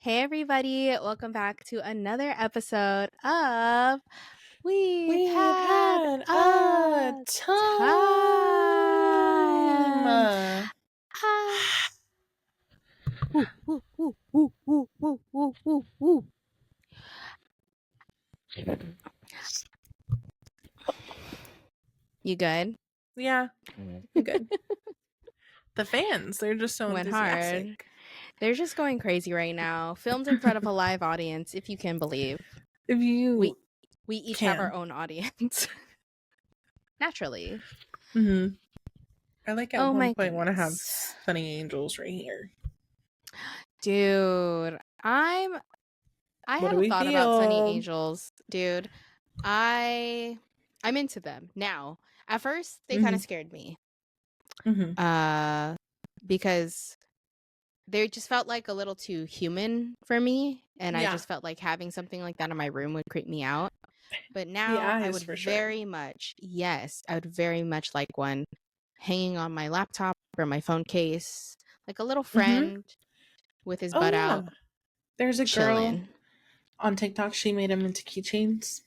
Hey everybody, welcome back to another episode of We've We've Had had a a Time. time. Ah. Woo, woo, woo, woo, woo, woo, woo, woo, woo. You good? Yeah, I'm good. The fans, they're just so Went hard. enthusiastic. They're just going crazy right now. Filmed in front of a live audience, if you can believe. If you We each have our own audience. Naturally. Mm-hmm. I like at Oh one my point want to have goodness. Sunny Angels right here. Dude, I What do have a we thought about Sunny feel? Angels, dude. I'm into them now. At first, they kind Mm-hmm. of scared me. Mm-hmm. Because they just felt like a little too human for me, and I Yeah, just felt like having something like that in my room would creep me out. But the now I eyes would for sure. very much, yes, I would very much like one hanging on my laptop or my phone case, like a little Mm-hmm. friend with his Oh butt yeah, out, there's a girl chilling. on TikTok. She made them into keychains,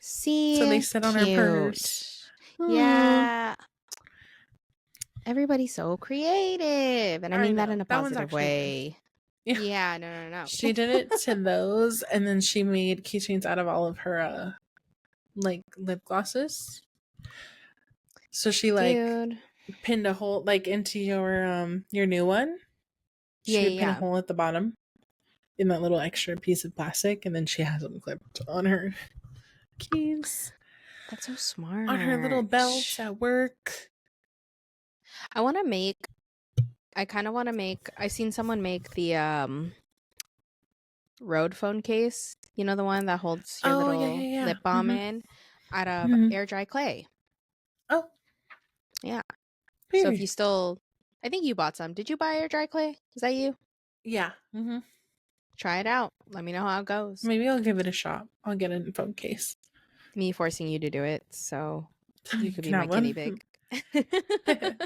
so they See, sit on her purse. cute. Yeah. Everybody's so creative. And I I mean that know in a that one's positive actually good. way. Yeah. Yeah, no. She did it to those, and then she made keychains out of all of her like lip glosses. So she like Dude. pinned a hole like into your new one. Yeah, She would pin a yeah. hole at the bottom in that little extra piece of plastic, and then she has them clipped on her keys, That's so on her little smart. belts at work. I want to make I've seen someone make the road phone case. You know, the one that holds your Oh yeah, little yeah, yeah. lip balm Mm-hmm. in out of Mm-hmm. air dry clay. Oh, Yeah. So if period. you still I think you bought some. Did you buy air dry clay? Is that you? Yeah. Mm-hmm. Try it out. Let me know how it goes. Maybe I'll give it a shot. I'll get a phone case. Me forcing you to do it, so you You could be can my have guinea one. pig. I'd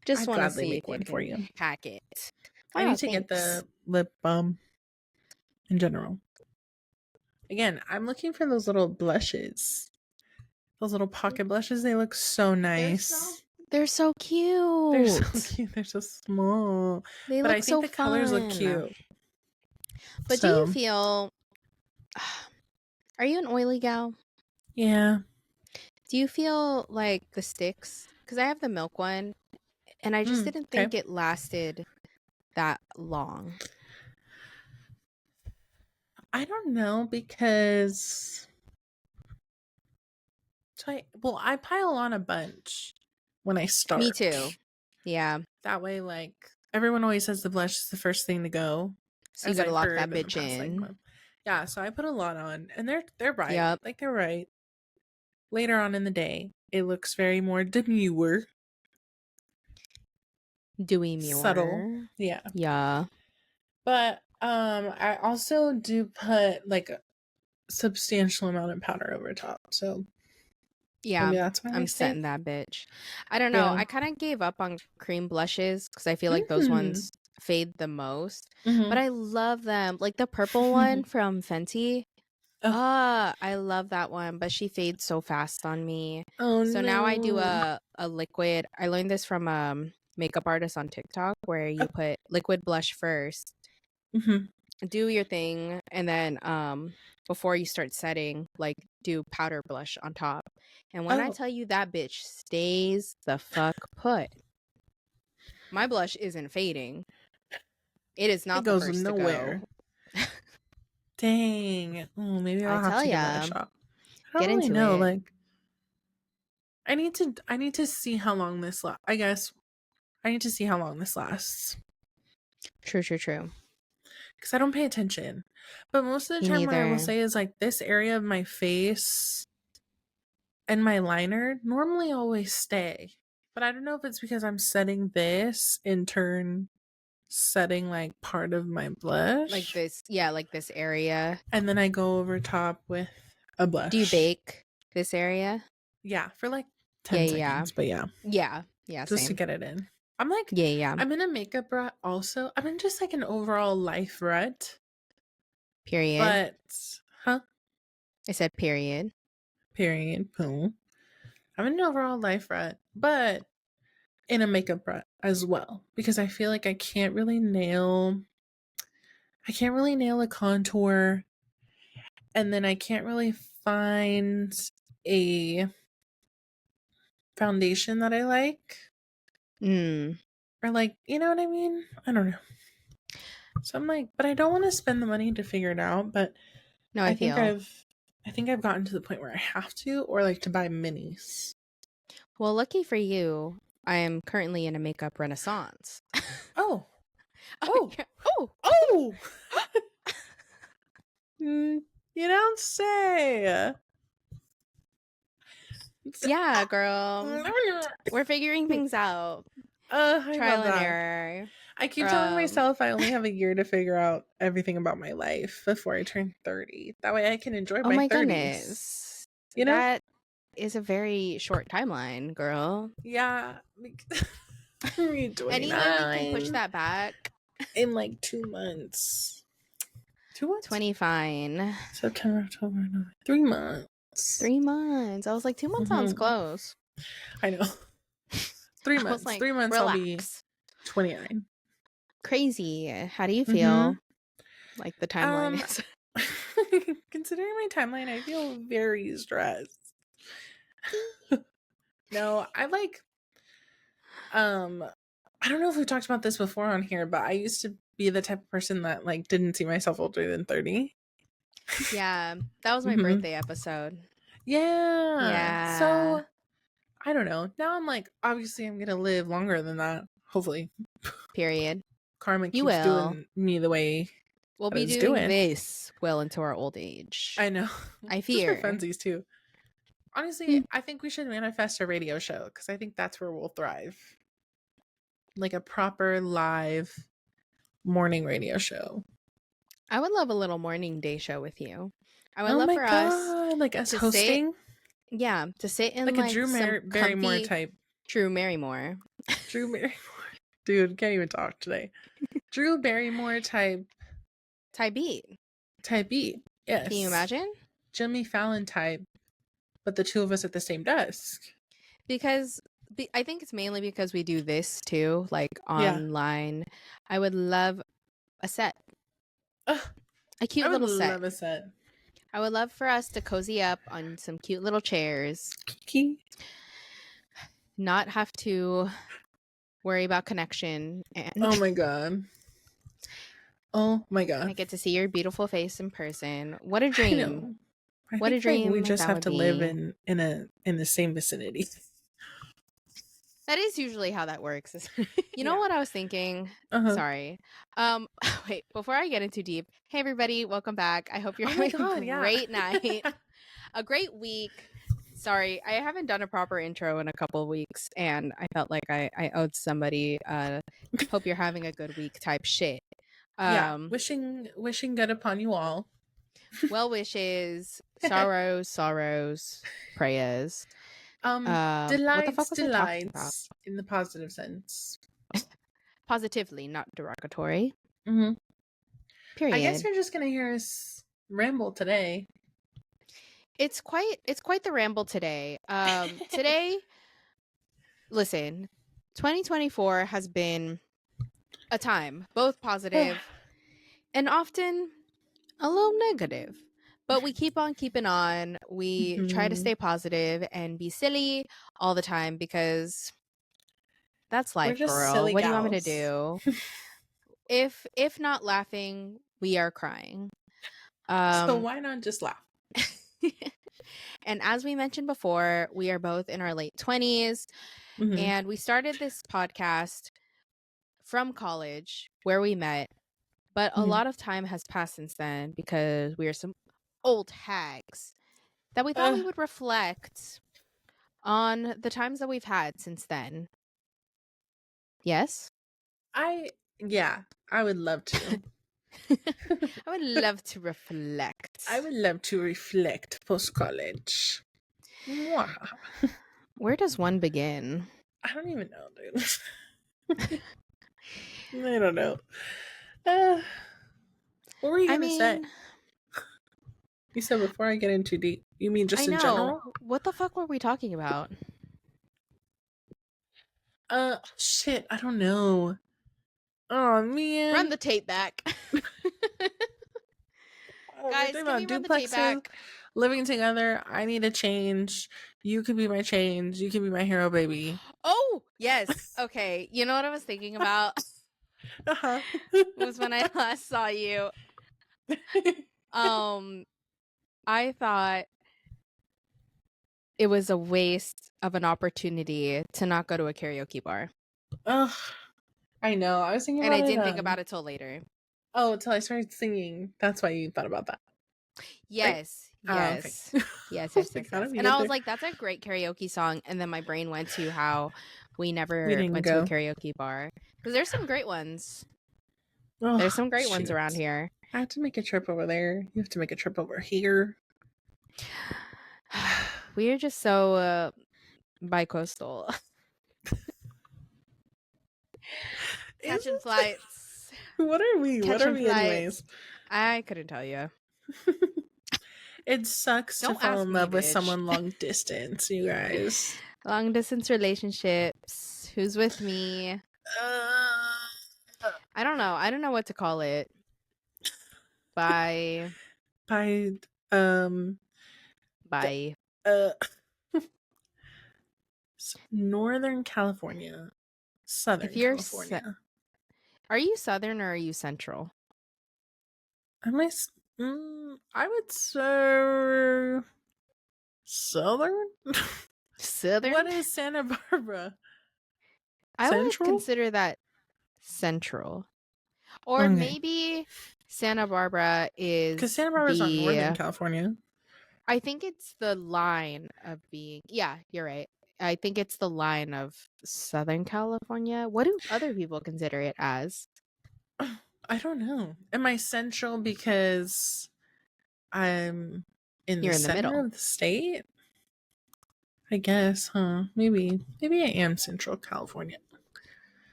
Just want to gladly see if make you one for can you. hack it. I Oh, need to get thanks. the lip balm in general. Again, I'm looking for those little blushes. Those little pocket blushes, they look so nice. They're so They're so cute. cute. They're so small. They But I look think so the colors look fun. cute. But do you So, feel are you an oily gal? yeah. Do you feel like the sticks? Because I have the milk one and I just didn't Okay. think it lasted that long. I don't know because I pile on a bunch when I Me start. too. Yeah. That way, like, everyone always says the blush is the first thing to go, So you as gotta I've lock that heard in the bitch past like in. month. Yeah, so I put a lot on, and they're right. Yep. Like they're right. Later on in the day, it looks very more demure, Dewy subtle. Muir. Yeah. Yeah. But I also do put like a substantial amount of powder over top. So Yeah. maybe that's why they I'm stay. setting that bitch. I don't know. Yeah. I kind of gave up on cream blushes because I feel like those Mm-hmm. ones fade the most. But Mm-hmm. I love them. Like the purple one from Fenty. Oh. I love that one, but she fades so fast on me. Oh So now I do no. a liquid. I learned this from makeup artist on TikTok where you put liquid blush first, Mm-hmm. do your thing, and then before you start setting, like do powder blush on top. And when I Oh. tell you that bitch stays the fuck put. My blush isn't fading. It is It not the goes first to go. nowhere. Dang. Oh, maybe I I'll have tell to give that a ya, shot. I don't get really into know. it. Like I need to see how long this lasts. I guess I need to see how long this lasts. True. Because I don't pay attention. But most of the Me time, what I will neither. say is like this area of my face and my liner normally always stay. But I don't know if it's because I'm setting this in turn, setting like part of my blush. Like this, yeah, like this area. And then I go over top with a blush. Do you bake this area? Yeah, for like 10 Yeah. seconds. But yeah. Yeah, Just to same. get it in. I'm like, Yeah. I'm in a makeup rut also. I'm in just like an overall life rut. Period. But, huh? I said period. Period. Boom. I'm in an overall life rut, but in a makeup rut as well. Because I feel like I can't really nail a contour. And then I can't really find a foundation that I like. Mm. Or like, you know what I mean? I don't know. So I'm like, but I don't want to spend the money to figure it out, but No, I I think feel. I've gotten to the point where I have to, or like to buy minis. Well, lucky for you, I am currently in a makeup renaissance. Oh. Oh, Oh. yeah. Oh. Oh. You don't say. Yeah, girl. We're figuring things out. I Trial love and that. error. I keep telling myself I only have a year to figure out everything about my life before I turn 30. That way I can enjoy Oh my my 30s. goodness. You know? That is a very short timeline, girl. Yeah. I'm Any way we can push 29 that back? in like 2 months. 2 months? 20 fine. September, October, November. 3 months. 3 months. I was like, 2 months sounds Mm-hmm. close. I know. 3 I was months. like, 3 months I'll be relax. 29. Crazy. How do you Mm-hmm. feel? Like the timeline is. Considering my timeline, I feel very stressed. No, I like I don't know if we've talked about this before on here, but I used to be the type of person that like didn't see myself older than 30. Yeah, that was my Mm-hmm. birthday episode. Yeah. Yeah. So I don't know. Now I'm like, obviously I'm gonna live longer than that. Hopefully. Period. Karma You keeps will. doing me the way We'll that be it's doing doing. this well into our old age. I know. I Just for fear. funsies too. Honestly, Hmm. I think we should manifest a radio show because I think that's where we'll thrive. Like a proper live morning radio show. I would love a little morning day show with you. I would Oh love my for us god, like us to sit, hosting? to sit in Like a like some Barrymore comfy type. Drew Barrymore. Drew Barrymore. Dude, can't even talk today. Drew Barrymore Ty beat. beat. Can you Yes. imagine? Jimmy Fallon type, but the two of us at the same desk. Because I think it's mainly because we do this too, like Yeah. online. I would love a set, Ugh, a cute I would little set. love a set. I would love for us to cozy up on some cute little chairs, Kiki. not have to worry about connection, and Oh my god. Oh my god. I get to see your beautiful face in person. What a I dream. know. I What a think like we dream just that have would to live be. in the same vicinity. That is usually how that works. You know Yeah. what I was thinking? Uh-huh. Sorry. Wait, before I get into deep, hey everybody, welcome back. I hope you're Oh my having a god, yeah. great night, a great week. Sorry, I haven't done a proper intro in a couple of weeks, and I felt like I owed somebody hope you're having a good week type shit. Yeah. Wishing good upon you all. Well wishes, sorrows, prayers. What the fuck was I talking about? Delights in the positive sense. Positively, not derogatory. Mm-hmm. I guess Period. you're just gonna hear us ramble today. It's quite the ramble today. Today, listen, 2024 has been a time, both positive and often a little negative. But we keep on keeping on. We try to Mhm. stay positive and be silly all the time because that's We're life, just girl. silly What do you want me to gals. do? If not laughing, we are crying. So why not just laugh? And as we mentioned before, we are both in our late 20s, Mm-hmm. and we started this podcast from college where we met, but a Mm-hmm. lot of time has passed since then because we are some old hags that we thought we would reflect on the times that we've had since then. Yes? Yeah, I would love to. I would love to reflect. I would love to reflect post college. Where does one begin? I don't even know, dude. I don't know. What were you I gonna say? mean, You said before I get in too deep. You mean just I in know. general? What the fuck were we talking about? Shit, I don't know. Oh Run man. the tape back. We're Guys, talking can we about run the tape duplexes, back? living together. I need a change. You could be my change. You could be my hero baby. Oh, yes. Okay. You know what I was thinking about? Uh-huh. Was when I last saw you. I thought it was a waste of an opportunity to not go to a karaoke bar. Ugh. I know. I was thinking And about I it. didn't think about it till later. Oh, till I started singing. That's why you thought about that, right? Yes. Okay. Yes. I Yes, was yes, like, yes, how did yes. we And get I was there? like, that's a great karaoke song. And then my brain went to how we We never didn't went to a go. karaoke bar. Because there's some great ones. Oh, There's some great ones shoot. around here. I have to make a trip over there. You have to make a trip over here. We are just so bi-coastal. Is Catching it? flights. What are we? What are Catching we, flights. anyways? I couldn't tell you. It sucks to Don't fall ask in me, love with bitch. someone long distance, you guys. Long distance relationships. Who's with me? I don't know. I don't know what to call it. Bye. By Bye. uh Northern California, If Southern you're California. are you Southern or are you Central? I would say Southern. Southern? What is Santa Barbara? I would Central? consider that Central. Or Okay. maybe Santa Barbara Because is Santa Barbara's not Northern the California. I think it's the line of being. Yeah, you're right. I think it's the line of Southern California. What do other people consider it as? I don't know. Am I central because I'm in the You're in the center middle. of the state? I guess, huh? Maybe I am Central California.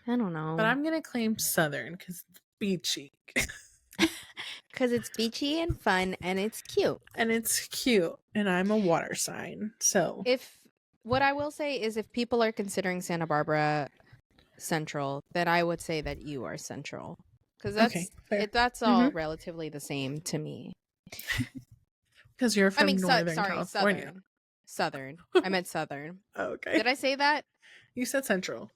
I don't But know. I'm gonna claim Southern because it's beachy. Because it's beachy and fun and it's cute. And it's cute. And I'm a water sign. So If what I will say is if people are considering Santa Barbara Central, then I would say that you are Central. Because okay, fair. that's all relatively the same to me. Because you're I mean, from Northern sorry, California. Southern. I meant Southern. Okay. Did I say that? You said Central.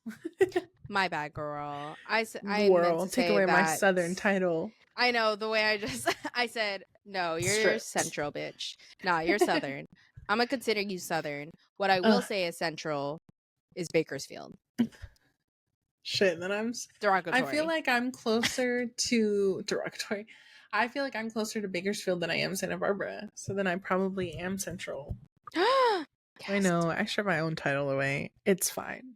My bad, girl. I meant to World. Take say away my that. Southern title. I know the way I just I said no. You're Stripped. Central, bitch. Nah, you're Southern. I'm gonna consider you Southern. What I will Ugh. say is Central is Bakersfield. Shit, then I Derogatory. feel like I'm closer to derogatory. I feel like I'm closer to Bakersfield than I am Santa Barbara. So then I probably am Central. I know, I strip my own title away. It's fine.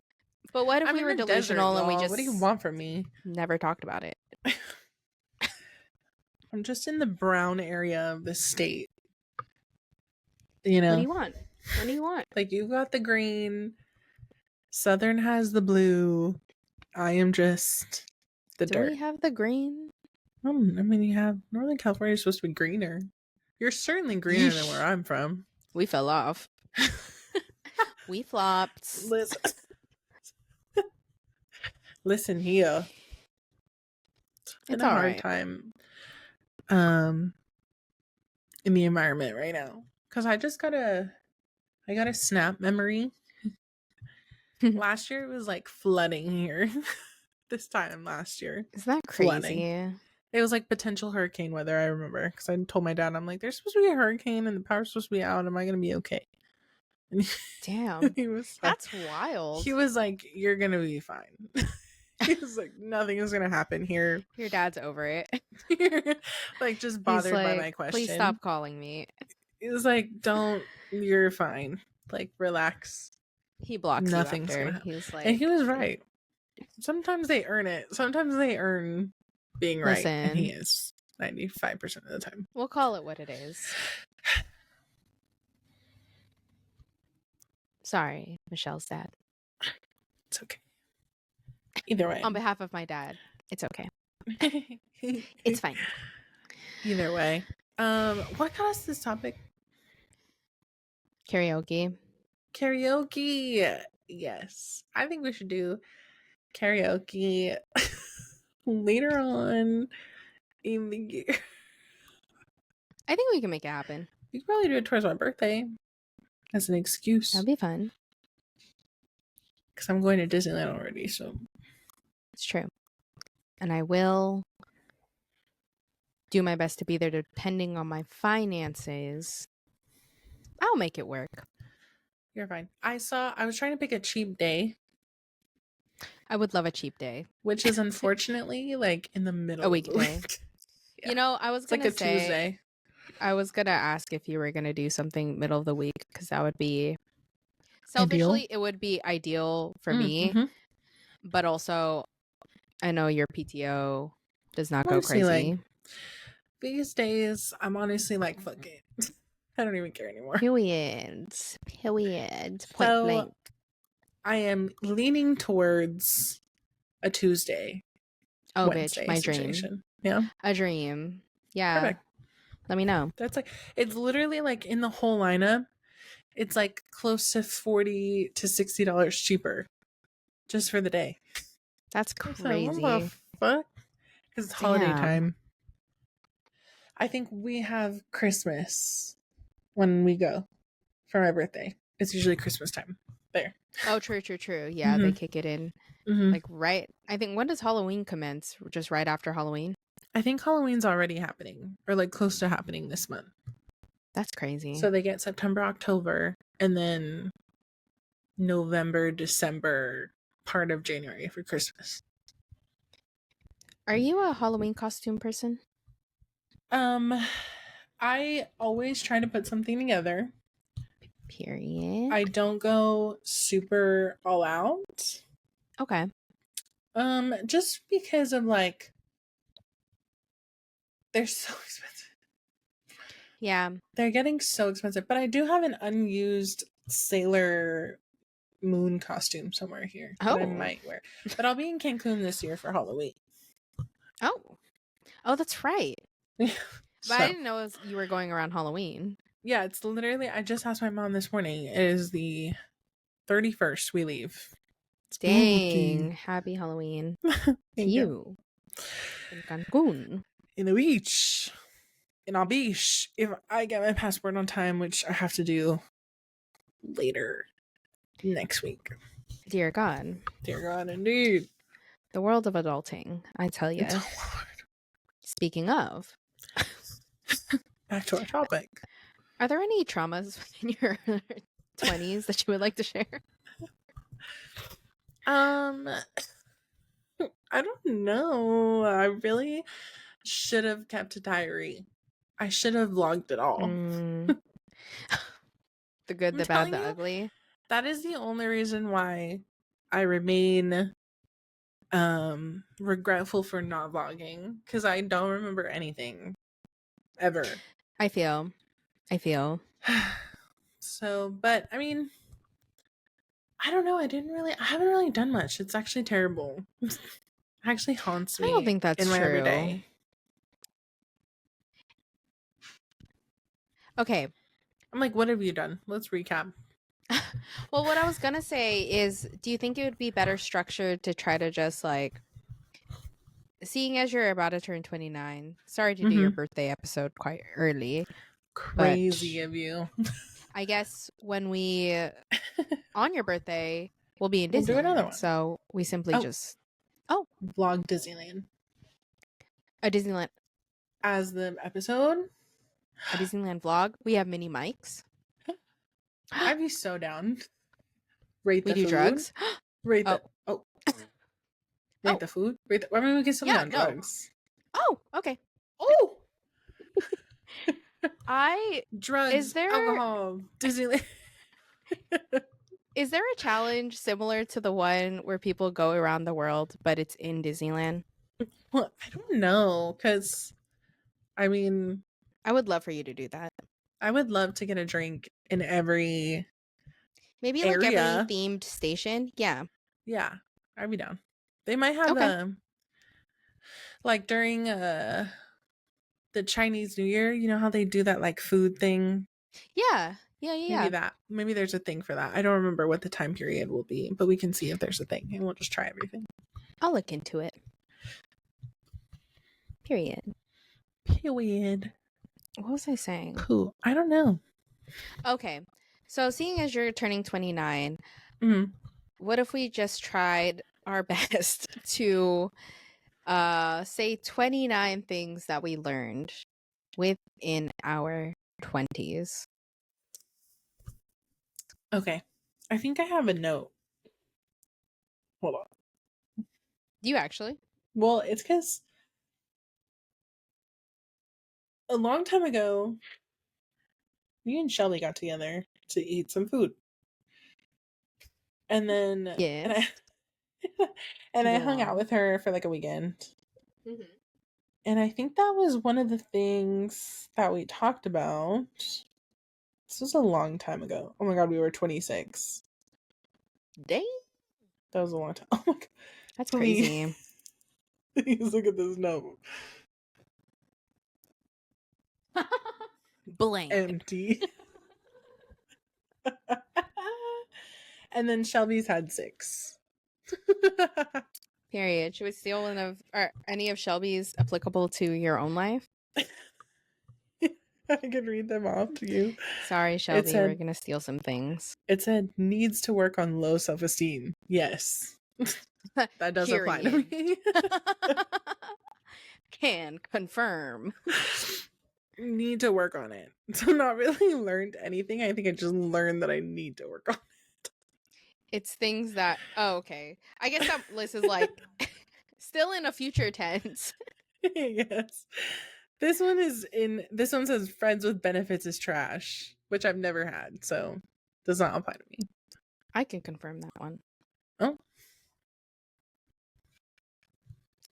But what if I'm we in were the desert, delusional and we y'all. just What do you want from me? never talked about it? I'm just in the brown area of the state. You What do know? you want? What do you want? Like, you've got the green, Southern has the blue. I am just the Do dirt. we have the green? I mean, you have Northern California is supposed to be greener. You're certainly greener than where I'm from. We fell off. We flopped. Listen here. It's been It's a all hard right. time in the environment right now. Cause I got a snap memory. Last year it was like flooding here. This time last year. Isn't that Flooding. crazy? It was like potential hurricane weather, I remember. Because I told my dad, I'm like, there's supposed to be a hurricane and the power's supposed to be out. Am I gonna be okay? And Damn. he was like, That's wild. you're gonna be fine. He was like, nothing is gonna happen here. Your dad's over it. Like, just He's bothered by like, my question. please stop calling me. He was like, you're fine. Like, relax. He blocks Nothing's you gonna after. happen. He's like, And he was right. Sometimes they earn it. Sometimes they earn being right. And he listen, is 95% of the time. we'll call it what it is. Sorry, Michelle's dad. It's okay. Either way. On behalf of my dad, it's okay. It's fine. Either way. What got us this topic? Karaoke. Karaoke. Yes. I think we should do karaoke later on in the year. I think we can make it happen. We could probably do it towards my birthday as an excuse. That'd be fun. Because I'm going to Disneyland already, so. It's true. And I will do my best to be there depending on my finances. I'll make it work. You're fine. I was trying to pick a cheap day, I would love a cheap day. which is unfortunately like in the middle A of the weekday. week. You know, I was It's like gonna a say Tuesday. I was gonna ask if you were gonna do something middle of the week because that would be selfishly it would be ideal for me, Mhm. but also I know your PTO does not go Honestly, crazy. like, these days, I'm honestly like, fuck it. I don't even care anymore. Period. Point So blank. I am leaning towards a Tuesday, Oh, Wednesday bitch, my situation. dream. Yeah, A dream. Yeah. perfect. Let me know. That's like, it's literally like in the whole lineup, it's like close to $40 to $60 cheaper just for the day. That's It's like, what the crazy. fuck? Because it's holiday Damn. time. I think we have Christmas when we go for my birthday. It's usually Christmas time there. Oh, true. Yeah, they Mhm. kick it in Mhm. like right. I think when does Halloween commence? Just right after Halloween? I think Halloween's already happening or like close to happening this month. That's crazy. So they get September, October, and then November, December, part of January for Christmas. Are you a Halloween costume person? I always try to put something together. Period. I don't go super all out. Okay. Just because of like they're so expensive. Yeah. They're getting so expensive. But I do have an unused Sailor Moon costume somewhere here that I Oh. might wear. But I'll be in Cancun this year for Halloween. Oh, that's right. But So, I didn't know you were going around Halloween. yeah, it's literally, I just asked my mom this morning. It is the 31st we leave. Dang. Happy Halloween to Thank you. you. In Cancun. In the beach. In our beach. If I get my passport on time, which I have to do later next week. Dear God. Dear God, indeed. The world of adulting, I tell you. Speaking of. Back to our topic. Are there any traumas within your 20s that you would like to share? I don't know. I really should have kept a diary. I should have vlogged it all. The good, the bad, the ugly. That is the only reason why I remain regretful for not vlogging, because I don't remember anything ever. I feel. So, but I mean, I don't know. I haven't really done much. It's actually terrible. It actually haunts me. I don't think that's in my true. everyday. Okay. I'm like, what have you done? Let's recap. Well, what I was gonna say is, do you think it would be better structured to try to just like, seeing as you're about to turn 29, sorry to do your birthday episode quite early. Crazy of you. I guess when we, on your birthday, we'll be in We'll Disneyland. do another one. So we simply just vlog Disneyland. A Disneyland. As the episode? A Disneyland vlog. We have mini mics. I'd be so down. Rate we the do food. drugs. Rate the rate the food. Rate the, I mean, we can still be on drugs. Oh, okay. Oh, drugs. Is there alcohol? Disneyland. Is there a challenge similar to the one where people go around the world, but it's in Disneyland? Well, I don't know, because I mean, I would love for you to do that. I would love to get a drink in every maybe area. Like every themed station. Yeah. Yeah, I'd be down. They might have Okay. like during the Chinese New Year, you know how they do that like food thing? Yeah. Yeah. Yeah. Maybe Yeah. that. Maybe there's a thing for that. I don't remember what the time period will be, but we can see if there's a thing and we'll just try everything. I'll look into it. Period. Period. What was I saying? Cool. I don't know. Okay. So, seeing as you're turning 29, Mm. what if we just tried our best to say 29 things that we learned within our 20s? Okay. I think I have a note. Hold on. Do you actually? Well, it's because a long time ago, me and Shelly got together to eat some food. And then and I Yes. and I Go hung out on. with her for like a weekend. Mm-hmm. And I think that was one of the things that we talked about. This was a long time ago. Oh my god, we were 26. Dang. That was a long time. Oh my god. That's Please, crazy. please look at this note. Blank. Empty. And then Shelby's had 6. Period. Should we steal one of or any of Shelby's applicable to your own life? I can read them off to you. Sorry, It Shelby, we're said gonna steal some things. it said needs to work on low self-esteem. Yes. That does apply to Period. me. Can confirm. Need to work on it. So not really learned anything. I think I just learned that I need to work on It's things that okay. I guess that list is like still in a future tense. it. Yes. This one says friends with benefits is trash, which I've never had, so does not apply to me. I can confirm that one. Oh.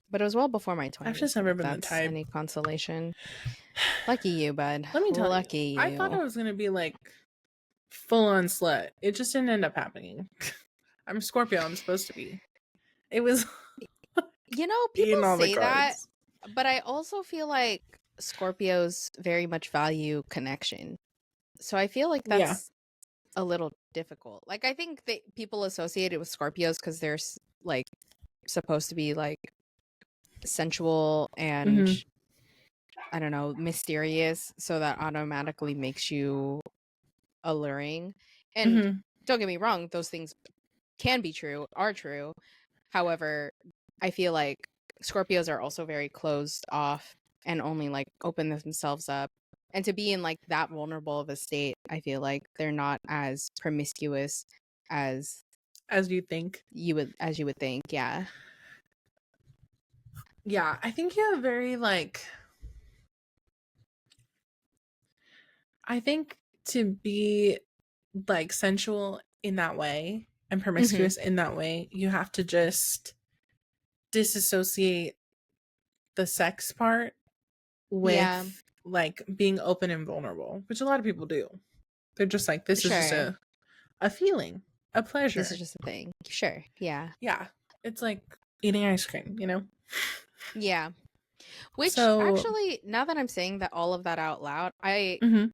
But it was well before my 20s. I've just never If been the that's type. any consolation. Lucky you, bud. Let me tell Lucky you. you. I thought I was gonna be like full on slut. It just didn't end up happening. I'm Scorpio, I'm supposed to be. It was You know, people in all the say that, cards. but I also feel like Scorpios very much value connection. So I feel like Yeah. that's a little difficult. Like I think that people associate it with Scorpios because they're like supposed to be like sensual and Mm-hmm. I don't know, mysterious, so that automatically makes you alluring. And Mm-hmm. don't get me wrong, those things can be true, are true. However, I feel like Scorpios are also very closed off and only like open themselves up. And to be in like that vulnerable of a state, I feel like they're not as promiscuous as As you think. you would think. Yeah. Yeah, I think you have very I think to be like sensual in that way and Mm-hmm. promiscuous in that way, you have to just disassociate the sex part Yeah. with like being open and vulnerable, which a lot of people do. They're just like, this is just Sure. a feeling, a This is pleasure. just a thing. Sure. Yeah. Yeah. It's like eating ice cream, you know? Yeah. Which So actually, now that I'm saying that all of that out loud, I mhm.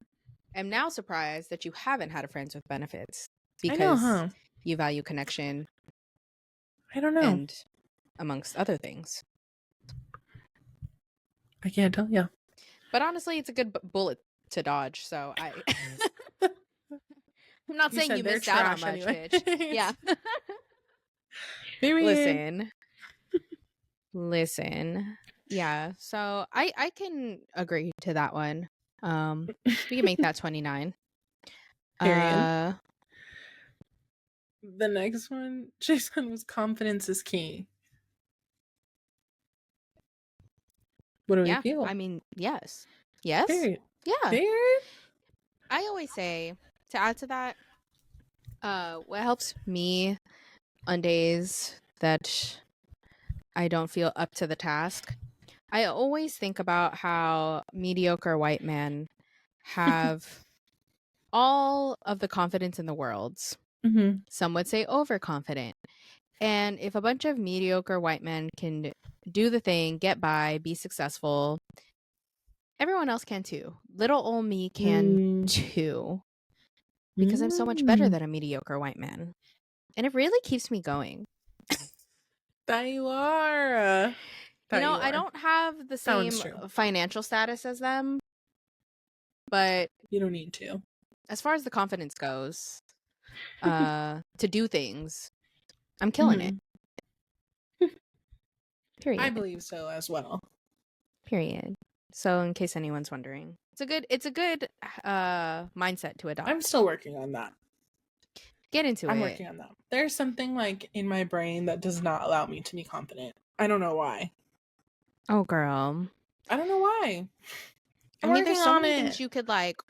am now surprised that you haven't had a friends with benefits I know, because huh? you value connection I don't know. and amongst other things. I can't tell you. But honestly, it's a good bullet to dodge. So I'm not You saying said you they're missed out on trash much, anyway. bitch. Yeah. Period. Listen. Yeah. So I can agree to that one. We can make that 29. Period. Uh The next one, Jason, was confidence is key. What do we yeah, feel? I mean, yes. Yes? Period. Yeah. Period. I always say to add to that, what helps me on days that I don't feel up to the task, I always think about how mediocre white men have all of the confidence in the world. Mm-hmm. Some would say overconfident. And if a bunch of mediocre white men can do the thing, get by, be successful, everyone else can too. Little old me can too. Because I'm so much better than a mediocre white man. And it really keeps me going. That you are. I don't have the That one's same true. financial status as them, but you don't need to. As far as the confidence goes, to do things, I'm killing it. Period. I believe so as well. Period. So, in case anyone's wondering, it's a good mindset to adopt. I'm still working on that. Get into it. I'm working on that. There's something like in my brain that does not allow me to be confident. I don't know why. Oh, girl. I don't know why. There's so many things you could like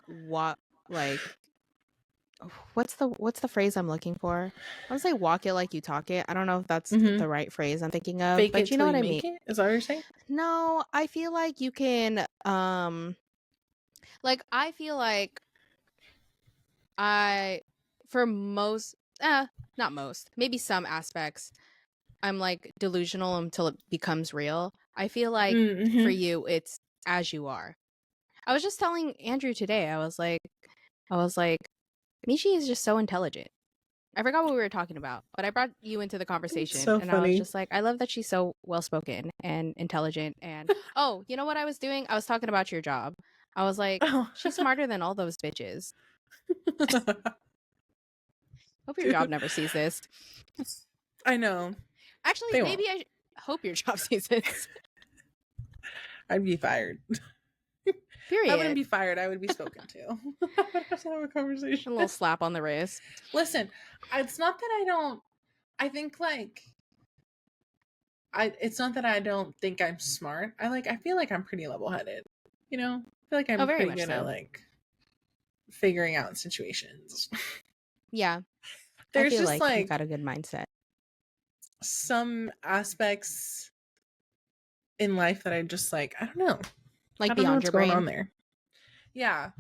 what's the phrase I'm looking for? I want to say walk it like you talk it. I don't know if that's the right phrase I'm thinking of, Fake but it you know till what you I mean. make it? Is that what you're saying? No, I feel like you can I feel like for most not most, maybe some aspects, I'm like delusional until it becomes real. I feel like for you it's as you are. I was just telling Andrew today, I was like Michi is just so intelligent. I forgot what we were talking about, but I brought you into the conversation. So and funny. I was just like, I love that she's so well-spoken and intelligent. And oh, you know what I was doing? I was talking about your job. I was like, she's smarter than all those bitches. Hope your job never sees this. I know. Actually, maybe I hope your job sees this. I'd be fired. Period. I wouldn't be fired. I would be spoken to. Let's have a conversation. A little slap on the wrist. Listen, it's not that I don't. I think like. It's not that I don't think I'm smart. I feel like I'm pretty level-headed. You know, I feel like I'm pretty good at like figuring out situations. Yeah, there's I feel just like you've got a good mindset. Some aspects in life that I just like. I don't know. Like I don't know beyond what's your going brain. on there. Yeah,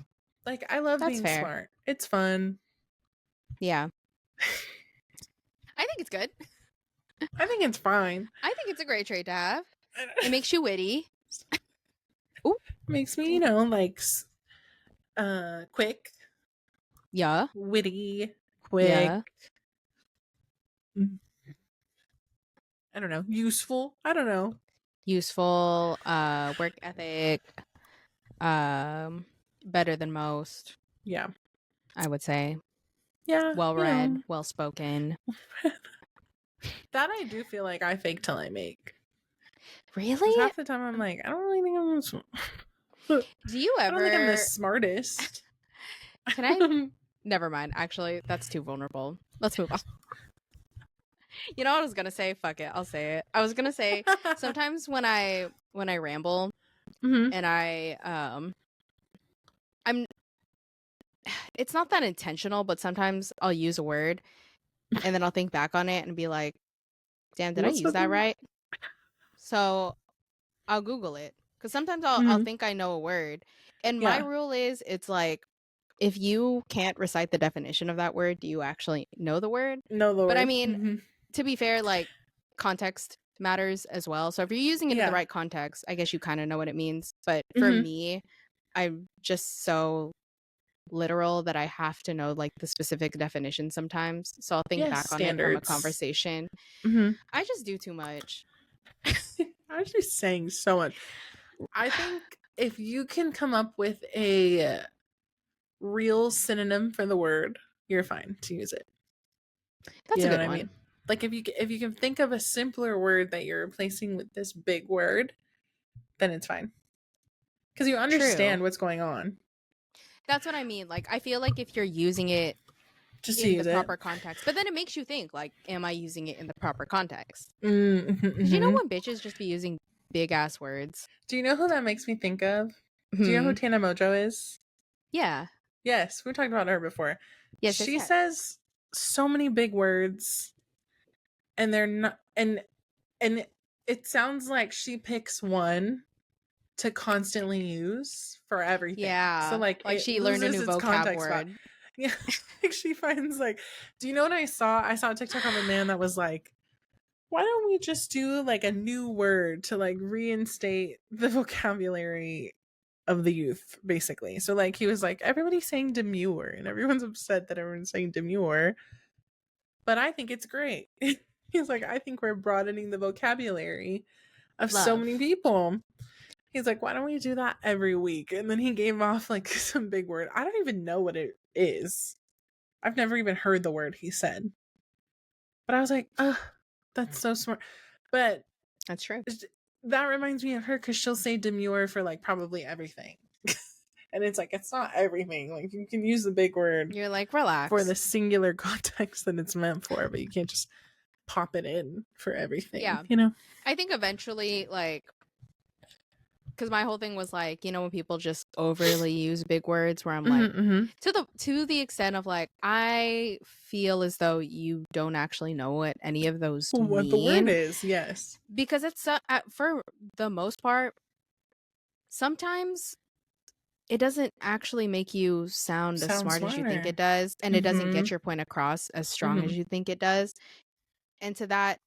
like I love being smart. It's fun. Yeah, I think it's good. I think it's fine. I think it's a great trait to have. It makes you witty. Ooh. Makes me, like, quick. Yeah. Witty. Quick. Yeah. I don't know. Useful. I don't know. Useful. Work ethic. Better than most. Yeah. I would say. Yeah. Well read. Well spoken. That I do feel like I fake till I make. Really? Half the time I'm like, I don't really think I'm this. Do you ever? I don't think I'm the smartest. Can I? Never mind. Actually, that's too vulnerable. Let's move on. You know what I was gonna say? Fuck it. I'll say it. I was gonna say sometimes when I ramble and I'm. It's not that intentional, but sometimes I'll use a word and then I'll think back on it and be like, damn, did I use that right? So I'll Google it because sometimes I'll think I know a word. And my rule is it's like, if you can't recite the definition of that word, do you actually know the word? But I mean, to be fair, like context matters as well. So if you're using it in the right context, I guess you kind of know what it means. But for me, I'm just so literal that I have to know like the specific definition sometimes. So I'll think back on it from a conversation. I just do too much. I was just saying so much. I think if you can come up with a real synonym for the word, you're fine to use it. That's a good one. I mean? Like if you can think of a simpler word that you're replacing with this big word, then it's fine. Because you understand what's going on. That's what I mean. Like I feel like if you're using it just in the proper context, but then it makes you think like, am I using it in the proper context? Because you know when bitches just be using big ass words. Do you know who that makes me think of? Do you know who Tana Mojo is? Yeah. Yes, we talked about her before. Yes, she says so many big words, and they're not, and it sounds like she picks one to constantly use for everything. Yeah. So like she learned a new vocab word. Yeah. Like she finds like, do you know what I saw? I saw a TikTok of a man that was like, why don't we just do like a new word to like reinstate the vocabulary of the youth, basically. So like he was like, everybody's saying demure and everyone's upset that everyone's saying demure, but I think it's great. He's like, I think we're broadening the vocabulary of so many Love. people. He's like, why don't we do that every week? And then he gave off like some big word. I don't even know what it is. I've never even heard the word he said. But I was like, oh, that's so smart. But That's true. that reminds me of her because she'll say demure for like probably everything. And it's like, it's not everything. Like, you can use the big word You're like, for the relax. singular context that it's meant for, but you can't just pop it in for everything, Yeah. you know? I think eventually, like, because my whole thing was like, when people just overly use big words, where I'm like, to the extent of like, I feel as though you don't actually know what any of those What the word mean, is, yes. because it's for the most part, sometimes it doesn't actually make you sound as Sounds smart as you think smarter. it does, and it doesn't get your point across as strong as you think it does. And to that,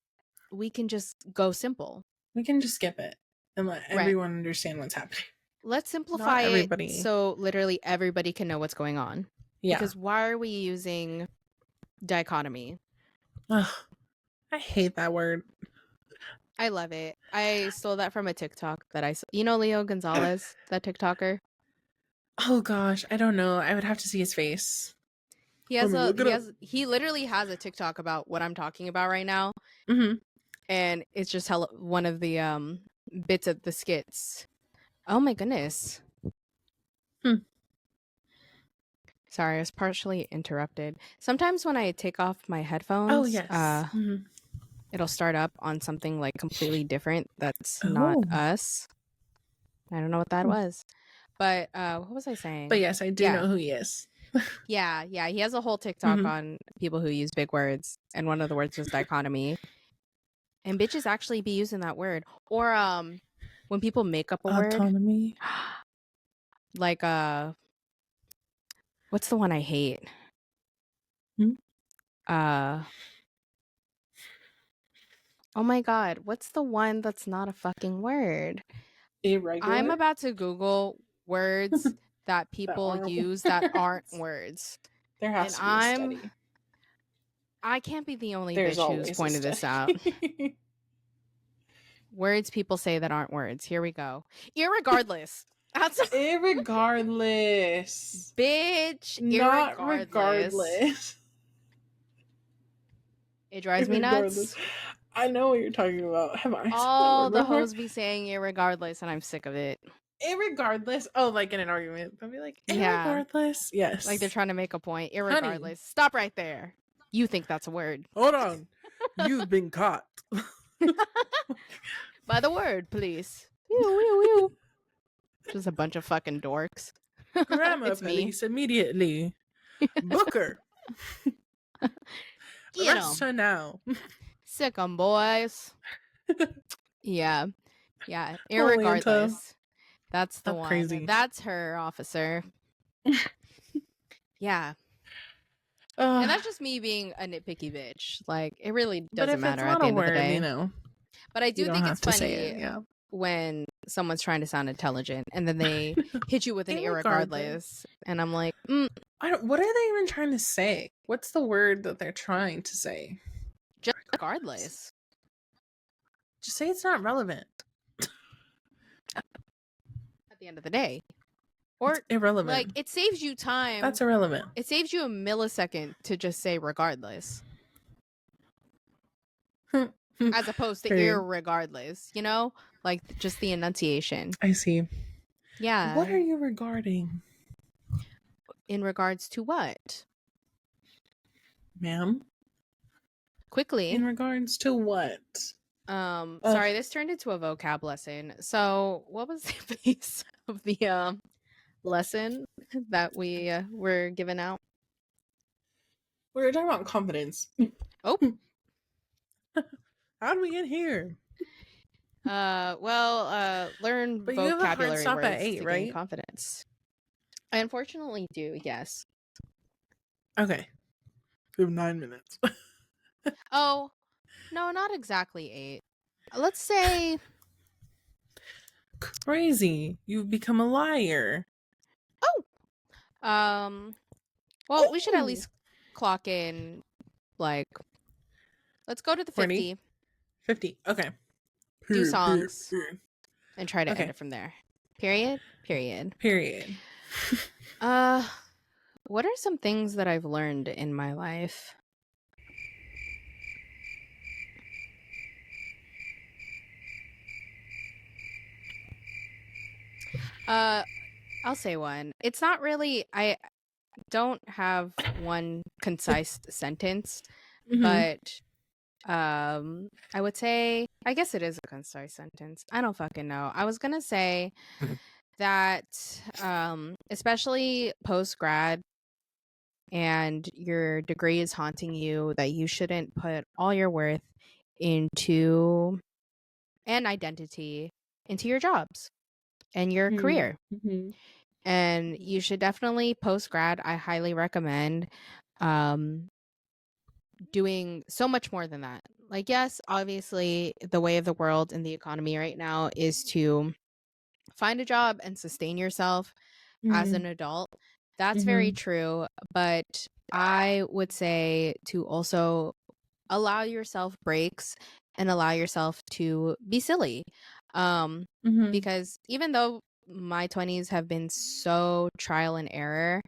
we can just go simple. We can just skip it and let Right. everyone understand what's happening. Let's Not simplify it everybody. so literally everybody can know what's going on. Yeah. Because why are we using dichotomy? Ugh, I hate that word. I love it. I stole that from a TikTok that Leo Gonzalez, that TikToker. Oh gosh, I don't know. I would have to see his face. He literally has a TikTok about what I'm talking about right now. Mm-hmm. And it's just one of the bits of the skits. Oh my goodness. Sorry, I was partially interrupted. Sometimes when I take off my headphones, Oh yes. it'll start up on something like completely different that's not us. I don't know what that was. But what was I saying? But yes, I do know who he is. Yeah. He has a whole TikTok on people who use big words, and one of the words was dichotomy. And bitches actually be using that word. Or when people make up a Autonomy. word. Like what's the one I hate? Oh my god, what's the one that's not a fucking word? Irregular. I'm about to Google words that people use that aren't words. There has to be a study. I can't be the only There's bitch who's always pointed this out. Words people say that aren't words. Here we go. Irregardless. That's irregardless. Bitch. Not Irregardless. regardless. It drives me nuts. I know what you're talking about. Have I all the hoes be saying irregardless, and I'm sick of it. Irregardless. Oh, like in an argument. They'll be like, irregardless. Yeah. Yes. Like they're trying to make a point. Irregardless. Honey. Stop right there. You think that's a word. Hold on. You've been caught. By the word, please. Just a bunch of fucking dorks. Grammar police immediately. Booker. Arrest her now. Sick 'em, boys. Yeah. Irregardless. That's the one. Crazy. That's her, officer. Yeah. And that's just me being a nitpicky bitch. Like, it really doesn't matter at the end of the day. But I do think it's funny when someone's trying to sound intelligent and then they hit you with an irregardless. And I'm like, what are they even trying to say? What's the word that they're trying to say? Just regardless. Just say it's not relevant. At the end of the day. Or it's irrelevant. Like, it saves you time. That's irrelevant. It saves you a millisecond to just say regardless. As opposed to irregardless, like just the enunciation. I see. Yeah. What are you regarding? In regards to what? Ma'am? Quickly. In regards to what? Sorry, this turned into a vocab lesson. So what was the base of the lesson that we were given out? We were talking about confidence. Oh. How did we get here? Learn but vocabulary you have a hard stop words at 8, to right? gain confidence. I unfortunately do, yes. Okay. We have 9 minutes. Oh, No, not exactly 8. Let's say, Crazy. You've become a liar. um, well, we should at Ooh. least clock in, like, let's go to the 40, 50, 50. Okay. do songs, and try to end Okay. it from there. Period. Period. Period. Uh, what are some things that I've learned in my life? Uh, I'll say one. It's not really, I don't have one concise sentence, Mm-hmm. but I would say, I guess it is a concise sentence. I don't fucking know. I was gonna say that, especially post grad and your degree is haunting you, that you shouldn't put all your worth into and identity into your jobs and your career. Mm-hmm. And you should definitely post grad. I highly recommend um doing so much more than that. Like, yes, obviously the way of the world and the economy right now is to find a job and sustain yourself as Mm-hmm. an adult. That's very Mm-hmm. true, but I would say to also allow yourself breaks and allow yourself to be silly. Um Mm-hmm. because even though my 20s have been so trial and error,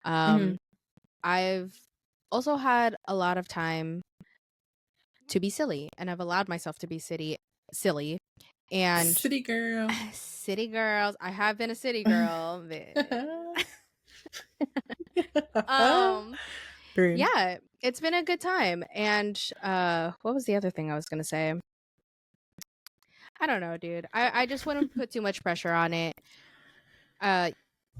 Mm-hmm. um I've also had a lot of time to be silly, and I've allowed myself to be silly. And City girl. city girls, I have been a city girl. um Rude. yeah, it's been a good time. And what was the other thing I was going to say? I don't know, dude. I just wouldn't put too much pressure on it. Uh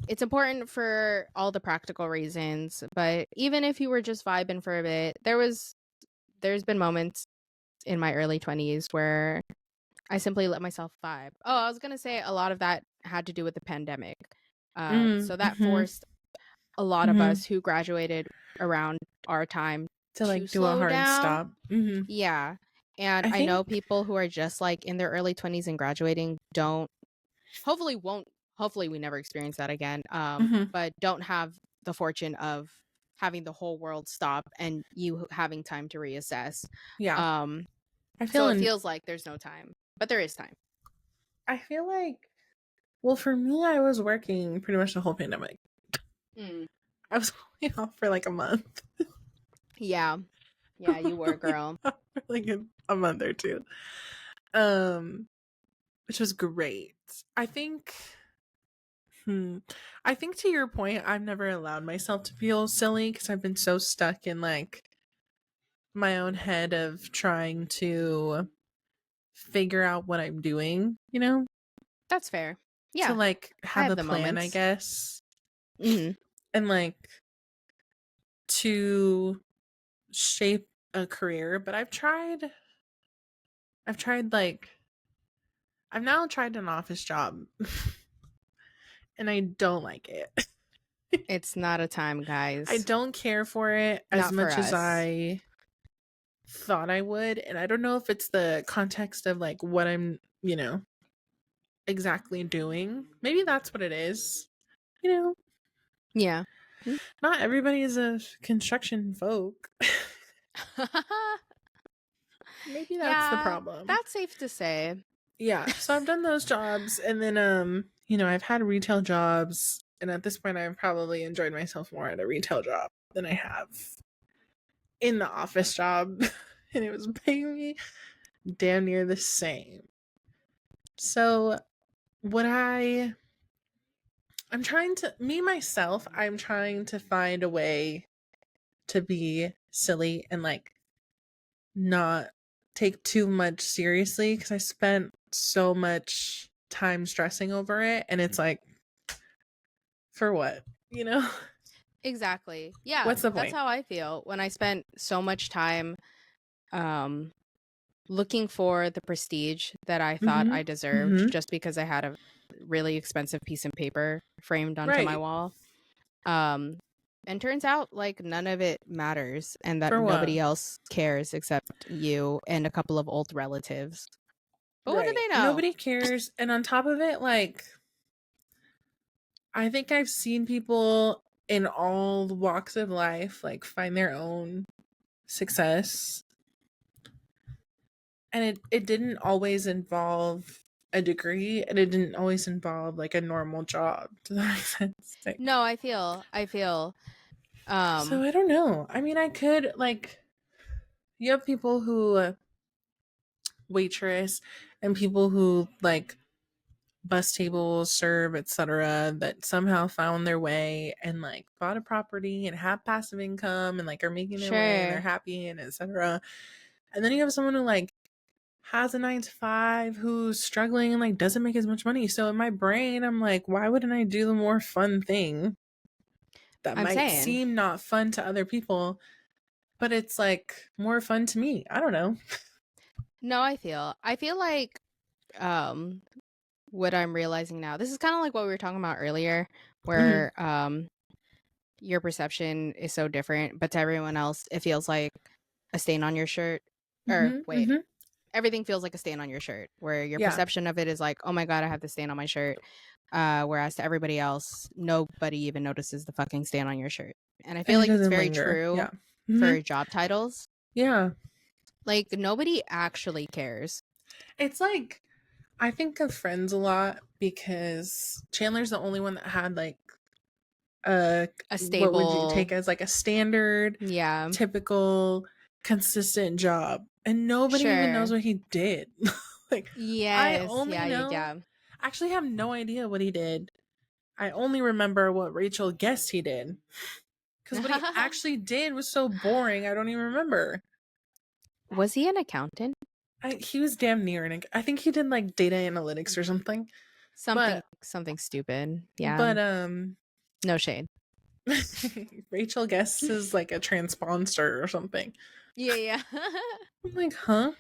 it's important for all the practical reasons, but even if you were just vibing for a bit, there's been moments in my early 20s where I simply let myself vibe. Oh, I was gonna say a lot of that had to do with the pandemic. So that Mm-hmm. forced a lot of Mm-hmm. us who graduated around our time To to like do a slow hard down. stop. Mm-hmm. Yeah. And I I know think. people who are just like in their early 20s and graduating don't, hopefully won't, hopefully we never experience that again. Mm-hmm. But don't have the fortune of having the whole world stop and you having time to reassess. Yeah. Um, I so feel it in. feels like there's no time, but there is time. I feel like. Well, for me, I was working pretty much the whole pandemic. Mm. I was only off for like a month. Yeah. Yeah, you were, Only girl. off for like a month or two. Um, which was great. I think. I think to your point, I've never allowed myself to feel silly because I've been so stuck in like my own head of trying to figure out what I'm doing, That's fair. to Yeah, like I have have a the plan, I moments. guess, Hmm. and like to shape a career. But I've tried like, I've now tried an office job and I don't like it. It's not a time, I guys. don't care for it as Not for much as us. I thought I would. And I don't know if it's the context of like what I'm, exactly doing. Maybe that's what it is. You know, Yeah. Mm. not everybody is a construction folk. Maybe that's the Yeah, problem. that's safe to say. Yeah, so I've done those jobs and then I've had retail jobs and at this point I've probably enjoyed myself more at a retail job than I have in the office job and it was paying me damn near the same. So what I'm trying to me myself, I'm trying to find a way to be silly and like not take too much seriously because I spent so much time stressing over it and it's like for what? You know? Exactly. Yeah, What's the that's point? how I feel when I spent so much time um looking for the prestige that I thought I Mhm. deserved Mhm. just because I had a really expensive piece of paper framed onto my Right. wall. Um And turns out like none of it matters and that For what? nobody else cares except you and a couple of old relatives. But what do Right. they know? Nobody cares. And on top of it, like, I think I've seen people in all walks of life, like, find their own success. And it didn't always involve a degree, and it didn't always involve, like, a normal job. Does that make sense? Like, No, I feel so I don't know. I mean, I could, like, you have people who waitress and people who, like, bus tables, serve, etc., that somehow found their way and like bought a property and have passive income and like are making their way and they're sure. happy and etc. And then you have someone who like has a 9 to 5 who's struggling and like doesn't make as much money. So in my brain, I'm like, why wouldn't I do the more fun thing that I'm might saying. seem not fun to other people, but it's like more fun to me? I don't know. No, I feel like what I'm realizing now. This is kind of like what we were talking about earlier Mm-hmm. where your perception is so different, but to everyone else it feels like a stain on your shirt. Or Mm-hmm. wait, Mm-hmm. everything feels like a stain on your shirt where your Yeah. perception of it is like, oh my god, I have the stain on my shirt, whereas to everybody else nobody even notices the fucking stain on your shirt. And I And feel it like it's doesn't very linger. true Yeah. Mm-hmm. for job titles. Yeah. Like nobody actually cares. It's like I think of Friends a lot because Chandler's the only one that had like a A what would you stable, take as like a standard, yeah, typical, consistent job, and nobody even knows sure, what he did. Like I yes, only yeah, yeah, know, yeah. I actually have no idea what he did. I only remember what Rachel guessed he did because what he actually did was so boring. I don't even remember. Was he an accountant? He was damn near an. I think he did like data analytics or something. Something But something stupid. Yeah. but No shade. Rachel guesses like a transponder or something. Yeah, yeah. I'm like, huh?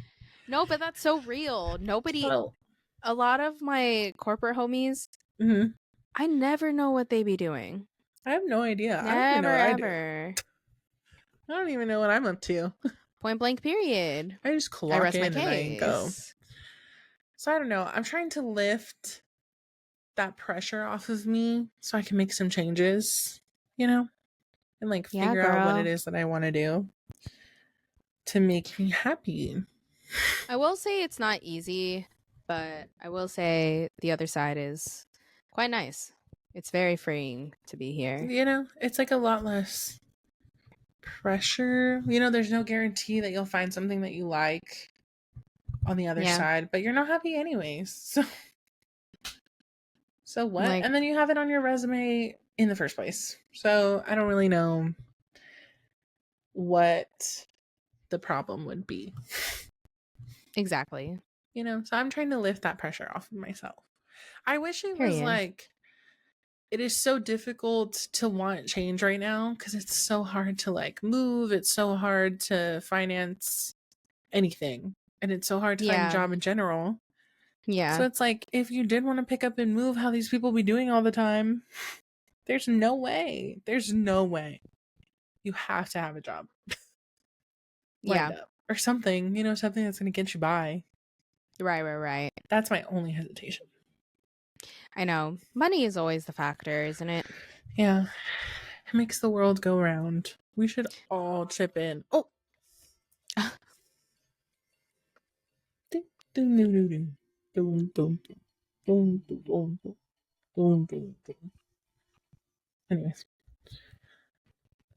No, but that's so real. Nobody, Well, a lot of my corporate homies, mhm. I never know what they be doing. I have no idea. I don't even know Never what I do. ever. I don't even know what I'm up to. Point blank period. I just I clock rest my in and I go. case. So I don't know. I'm trying to lift that pressure off of me so I can make some changes, you know, and like Yeah, figure out what it girl. is that I want to do to make me happy. I will say it's not easy, but I will say the other side is quite nice. It's very freeing to be here. You know, it's like a lot less pressure. You know, there's no guarantee that you'll find something that you like on the other Yeah. side, but you're not happy anyways. So what? Like, And then you have it on your resume in the first place. So I don't really know what the problem would be. exactly. You know, so I'm trying to lift that pressure off of myself. I wish it was Period. like it is so difficult to want change right now because it's so hard to like move. It's so hard to finance anything. And it's so hard to find a Yeah. job in general. So Yeah. it's like if you did want to pick up and move how these people be doing all the time, there's no way. There's no way. You have to have a job lined Yeah. up or something, you know, something that's going to get you by. Right, right, right. That's my only hesitation. I know. Money is always the factor, isn't it? Yeah. It makes the world go round. We should all chip in. Oh. Anyways.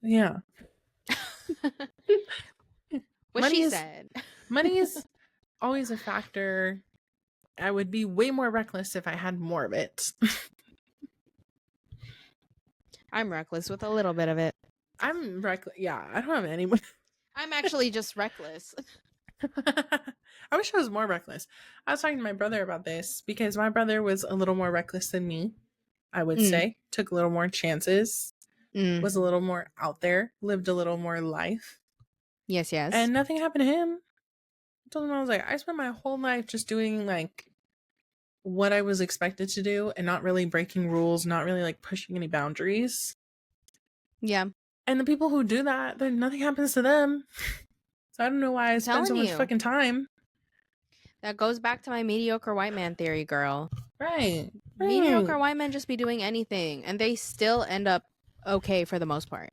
Yeah. What Money she is said. money is always a factor. I would be way more reckless if I had more of it. I'm reckless with a little bit of it. I'm reckless. Yeah, I don't have anyone. I'm actually just reckless. I wish I was more reckless. I was talking to my brother about this because my brother was a little more reckless than me, I would Mm, say. Took a little more chances, mm. was a little more out there, lived a little more life. Yes, yes. And nothing happened to him. I told him I was like, I spent my whole life just doing like what I was expected to do and not really breaking rules, not really like pushing any boundaries. Yeah. And the people who do that, then nothing happens to them. So I don't know why I I'm spend so telling much you. fucking time. That goes back to my mediocre white man theory, girl. Right. Mediocre white men just be doing anything, and they still end up okay for the most part.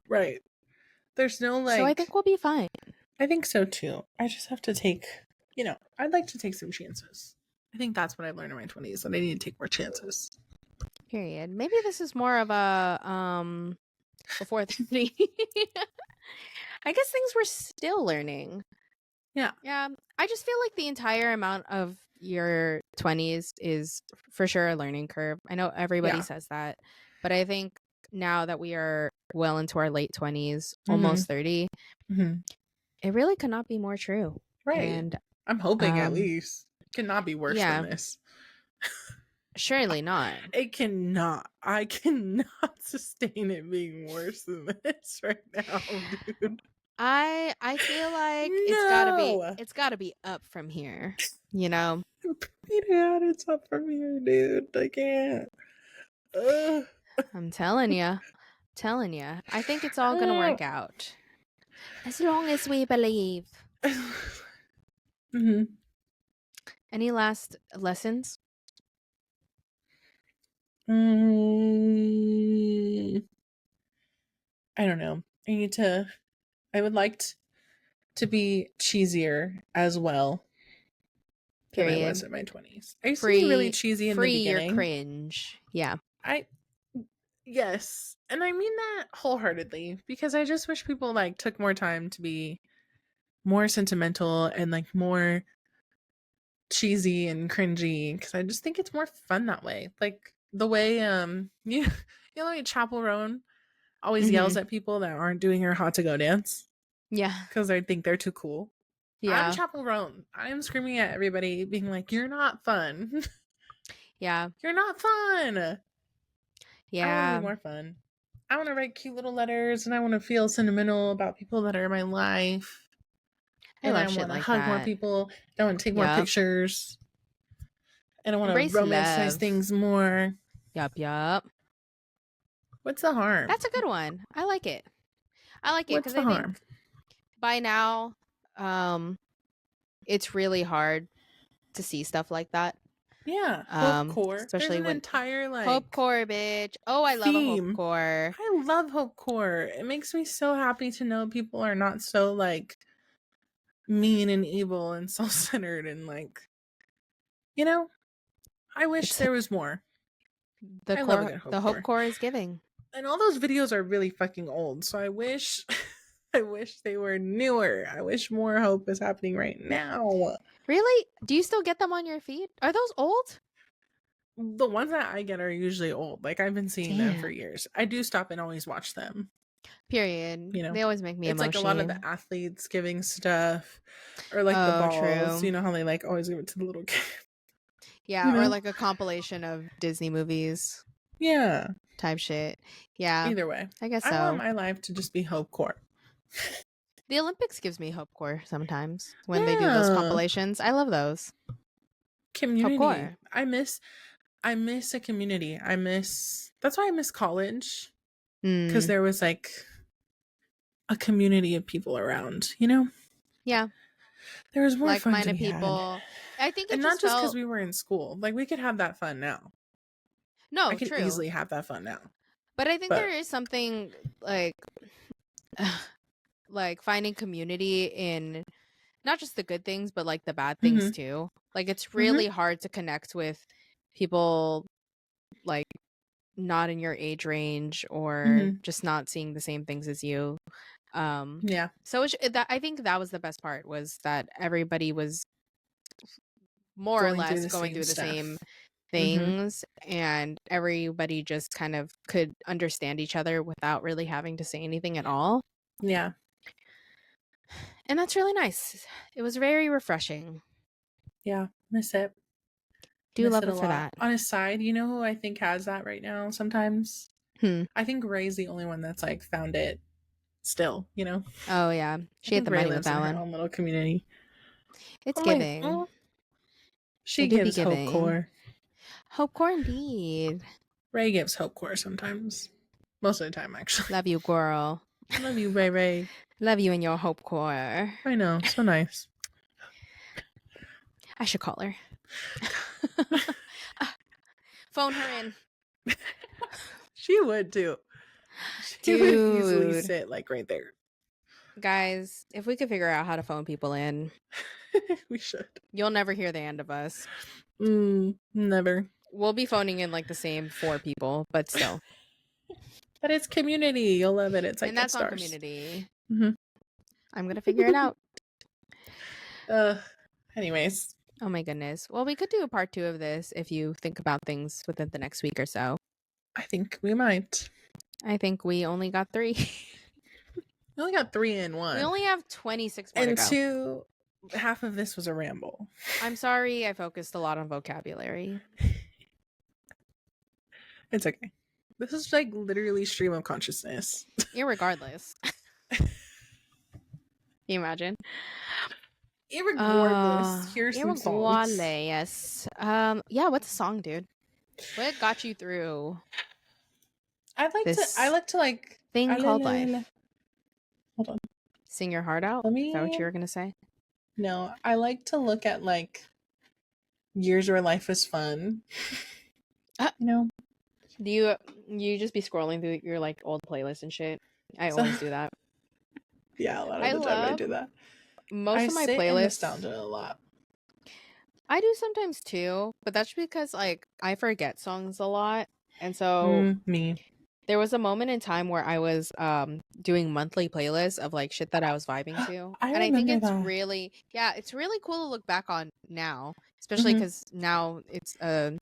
Right. There's no So I think we'll be fine. I think so too. I just have to take, I'd like to take some chances. I think that's what I've learned in my 20s, that I need to take more chances. Period. Maybe this is more of a before 30. I guess things we're still learning. Yeah. Yeah. I just feel like the entire amount of your 20s is for sure a learning curve. I know everybody says that, but I think now that we are well into our late 20s, almost 30, it really could not be more true. Right. And I'm hoping at least. It cannot be worse than yeah, this. surely not. It cannot. I cannot sustain it being worse than this right now, dude. I feel like No. it's gotta be up from here, you know? Yeah, it's up from here, dude. I can't. I'm telling you. I think it's all gonna work out. As long as we believe. Mm-hmm. Any last lessons? I don't know. I would like to be cheesier as well than I was Period. in my 20s. I used to be really cheesy in the Free your beginning. cringe. Yeah. Yes. And I mean that wholeheartedly, because I just wish people took more time to be more sentimental and more cheesy and cringy, because I just think it's more fun that way. Like the way Chapel Roan always yells at people that aren't doing her hot to go dance. Yeah. Because I think they're too cool. Yeah. I'm Chapel Roan. I'm screaming at everybody, being like, "You're not fun." Yeah. You're not fun. Yeah. I want to be more fun. I want to write cute little letters, and I want to feel sentimental about people that are in my life. I And I love shit want to like hug more that. people. I want to take more pictures. And I want to Embrace romanticize love. things more. Yup. What's the harm? That's a good one. I like it. What's because the I think harm? by now, it's really hard to see stuff like that. Yeah, hopecore. Especially There's an when entire hopecore, bitch. Oh, I love a theme. hopecore. I love hopecore. It makes me so happy to know people are not so mean and evil and self-centered and I wish there was more. I love a good The hopecore. hopecore is giving. And all those videos are really fucking old, so I wish I wish they were newer. I wish more hope is happening right now. Really? Do you still get them on your feed? Are those old? The ones that I get are usually old. I've been seeing them for years. I do stop and always watch them. Period. They always make me it's emotional. A lot of the athletes giving stuff, or the balls. True. You know how they always give it to the little kid. Yeah, or a compilation of Disney movies. Yeah. Type shit. Yeah. Either way, I guess so. I want my life to just be hopecore. The Olympics gives me hopecore sometimes when they do those compilations. I love those. Community. Hopecore. I miss a community. That's why I miss college. Because there was a community of people around, Yeah. There was more fun to be people. Had. I think and not just because we were in school. We could have that fun now. No, I can easily have that fun now. But I think there is something finding community in not just the good things, but the bad things too. It's really hard to connect with people not in your age range or just not seeing the same things as you. Yeah. So I think that was the best part, was that everybody was more or less going through the same things, and everybody just kind of could understand each other without really having to say anything at all. Yeah. And that's really nice. It was very refreshing. Yeah, miss it. Do love it for that. On a side, you know who I think has that right now sometimes? I think Ray's the only one that's found it still, Oh yeah. She had the money with that one. Her own little community. It's giving. She gives hopecore. Hopecore indeed. Ray gives hopecore sometimes. Most of the time, actually. Love you, girl. Love you, Ray Ray. Love you in your hope core. I know, so nice. I should call her. Phone her in. She would too. She would easily sit like right there. Guys, if we could figure out how to phone people in, we should. You'll never hear the end of us. Never. We'll be phoning in like the same 4 people, but still. But it's Community. You'll love it. It's like, and that's on Community. Mm-hmm. I'm gonna figure it out. Anyways. Oh my goodness. Well, we could do a part 2 of this if you think about things within the next week or so. I think we might. I think we only got 3. We only got 3 in 1. We only have 26 more and to go. 2, half of this was a ramble. I'm sorry, I focused a lot on vocabulary. It's okay. This is like literally stream of consciousness. Irregardless. Can you imagine? Irregardless. Here's some songs. Yes. Yeah, what's a song, dude? What got you through? I like to like thing called life. Hold on. Sing your heart out? Is that what you were gonna say? No, I like to look at like years where life was fun. You know? Do you just be scrolling through your like old playlist and shit? I always do that. Yeah, a lot of the time I do that. Most of my playlists nostalgia a lot. I do sometimes too, but that's because like I forget songs a lot. And so me. There was a moment in time where I was doing monthly playlists of like shit that I was vibing to. I think it's really it's really cool to look back on now, especially because now it's an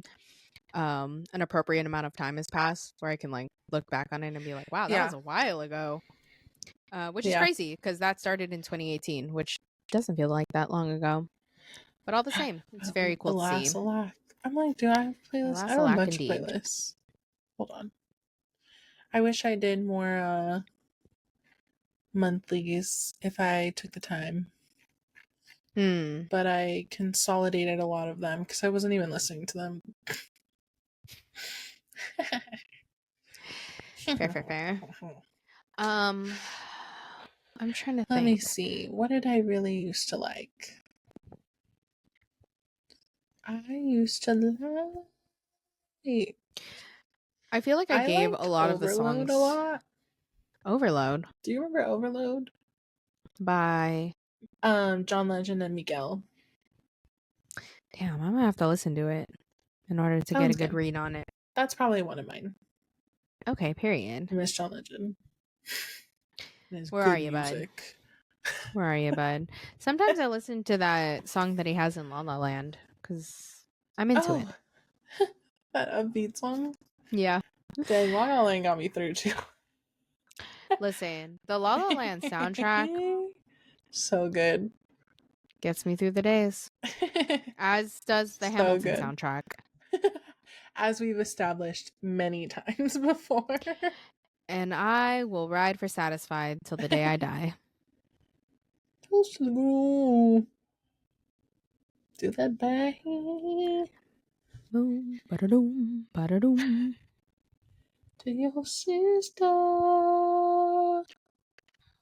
appropriate amount of time has passed where I can like look back on it and be like, wow, that was a while ago. Which is crazy because that started in 2018, which doesn't feel like that long ago. But all the same, it's very cool to see. I'm like, do I have playlists? I have a bunch of playlists. Hold on. I wish I did more monthlies if I took the time. But I consolidated a lot of them because I wasn't even listening to them. Fair. I'm trying to think. Let me see. What did I really used to like? I used to like... I feel like I gave a lot of the songs. A lot. Overload. Do you remember Overload? By John Legend and Miguel. Damn, I'm gonna have to listen to it in order to get a good read on it. That's probably one of mine. Okay, period. I miss John Legend. Where are you, bud? Where are you, bud? Sometimes I listen to that song that he has in La La Land because I'm into it. That upbeat song? Yeah. Dang, La La Land got me through too. Listen, the La La Land soundtrack, so good, gets me through the days. As does the Hamilton soundtrack. As we've established many times before. And I will ride for Satisfied till the day I die. Do that bang. Boom, ba-da-doom, ba-da-doom. To your sister.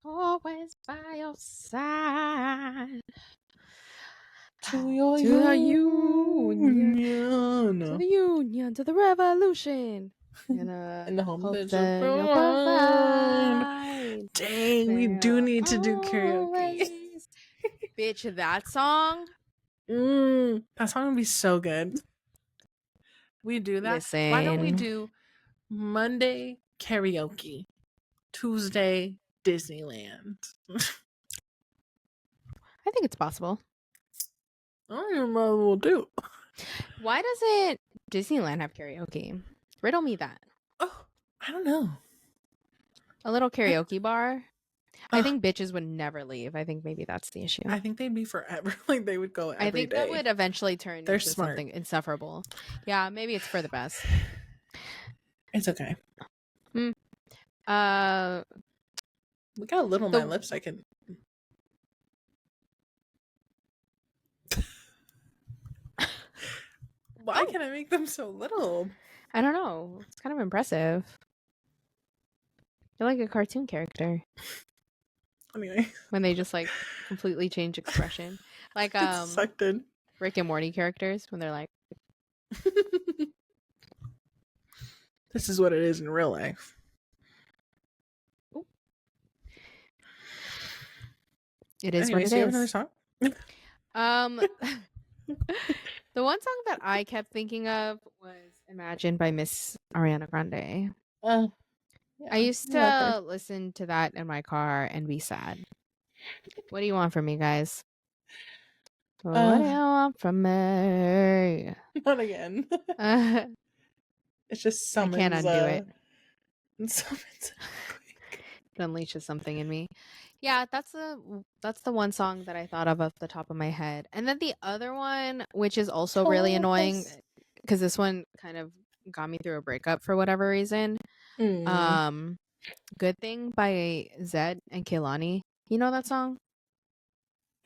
Always by your side. To your union. To the union. To the revolution. And the home that you'll provide. Dang, we do need to do karaoke. Bitch, that song? That song would be so good. We do that. Listen. Why don't we do Monday karaoke, Tuesday Disneyland? I think it's possible. I don't even know what we'll do. Why doesn't Disneyland have karaoke? Riddle me that. Oh, I don't know. A little karaoke bar? I think bitches would never leave. I think maybe that's the issue. I think they'd be forever. Like they would go every day. I think that would eventually turn into something insufferable. Yeah, maybe it's for the best. It's okay. Look how little my lips I can. Why can I make them so little? I don't know. It's kind of impressive. They're like a cartoon character Anyway, when they just like completely change expression. Like it's sucked in. Rick and Morty characters when they're like, This is what it is in real life. ooh. It is Anyways, what do it you have another is. song? The one song that I kept thinking of was Imagine by Miss Ariana Grande. Yeah, I used I like her. to listen to that in my car and be sad. What do you want from me, guys? What do you want from me? Not again. I It just can't summons undo it. summons It unleashes something in me. Yeah, that's the one song that I thought of off the top of my head. And then the other one, which is also really annoying, because this one kind of got me through a breakup for whatever reason. Good Thing by Zed and Kehlani. You know that song?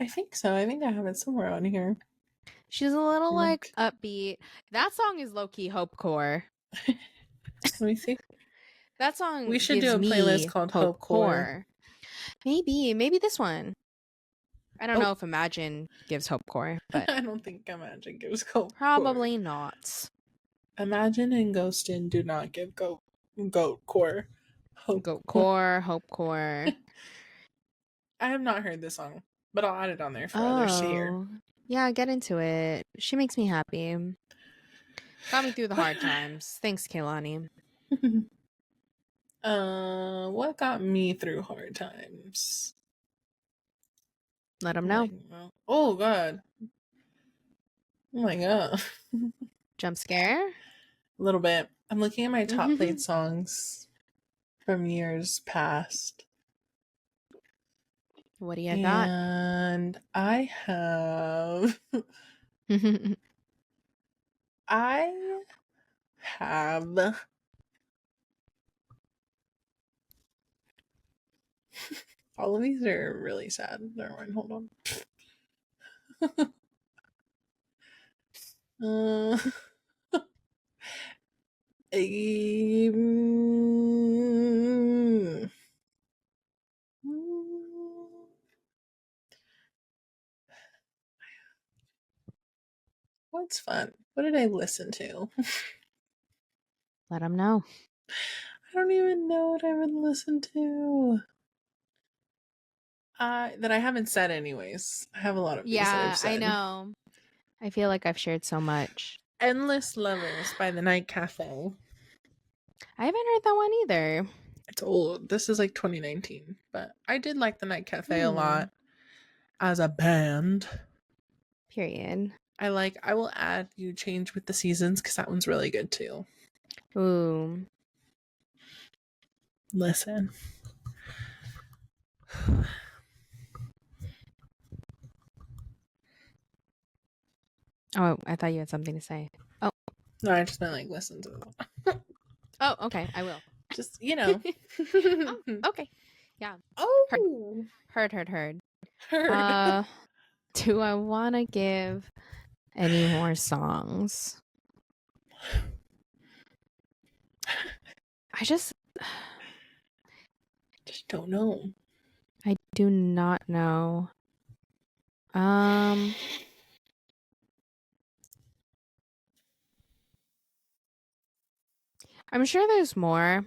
I think so. I think I have it somewhere on here. She's a little like upbeat. That song is low key hopecore. Let me see. That song We should gives do a playlist me called hopecore. Maybe this one. I don't Oh. know if Imagine gives hopecore, but I don't think Imagine gives hope. probably not. Imagine and Ghostin do not give goat core. Goat core, hopecore. I have not heard this song, but I'll add it on there for others to hear. Yeah, get into it. She makes me happy. Got me through the hard times. Thanks, Kehlani. What got me through hard times? Let them know. Oh god. Oh my god. Jump scare? A little bit. I'm looking at my top played songs from years past. What do you got? And I have all of these are really sad. Never mind, hold on. What's fun? What did I listen to? Let them know. I don't even know what I would listen to. That I haven't said anyways. I have a lot of these that I've said. I know. I feel like I've shared so much. Endless Lovers by The Night Cafe. I haven't heard that one either. It's old. This is like 2019, but I did like The Night Cafe a lot as a band. Period. I will add You Change with the Seasons because that one's really good too. Ooh. Listen. Oh, I thought you had something to say. Oh. No, I just meant like listen to it. Oh, okay. I will. Just, you know. Oh, okay. Yeah. Oh. Heard. Heard. Do I want to give any more songs? I just don't know. I do not know. I'm sure there's more,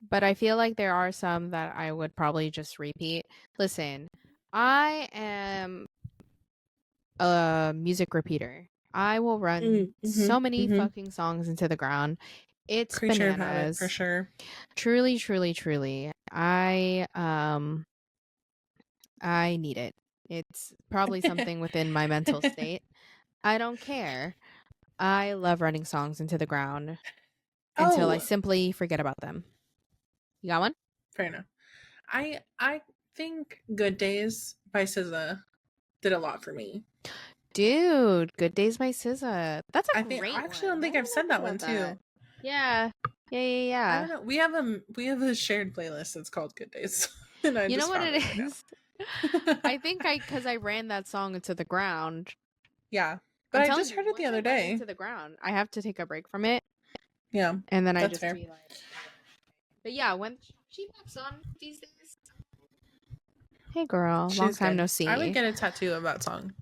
but I feel like there are some that I would probably just repeat. Listen, I am a music repeater. I will run so many fucking songs into the ground. It's Creature bananas. of habit for sure. Truly, truly, truly. I need it. It's probably something within my mental state. I don't care. I love running songs into the ground until I simply forget about them. You got one? Fair enough. I think Good Days by SZA did a lot for me. Dude, Good Days by SZA. That's a great one. I actually don't think I've said that one too. Yeah. I don't know. We have a shared playlist that's called Good Days. And I you just know what found it right is? now. I think because I ran that song into the ground. Yeah. But I just heard it the other day. Into the ground. I have to take a break from it. Yeah. And then I that's just fair. be like, But yeah, when she pops on these days. Hey girl, long She's time no good. I would see. get a tattoo of that song.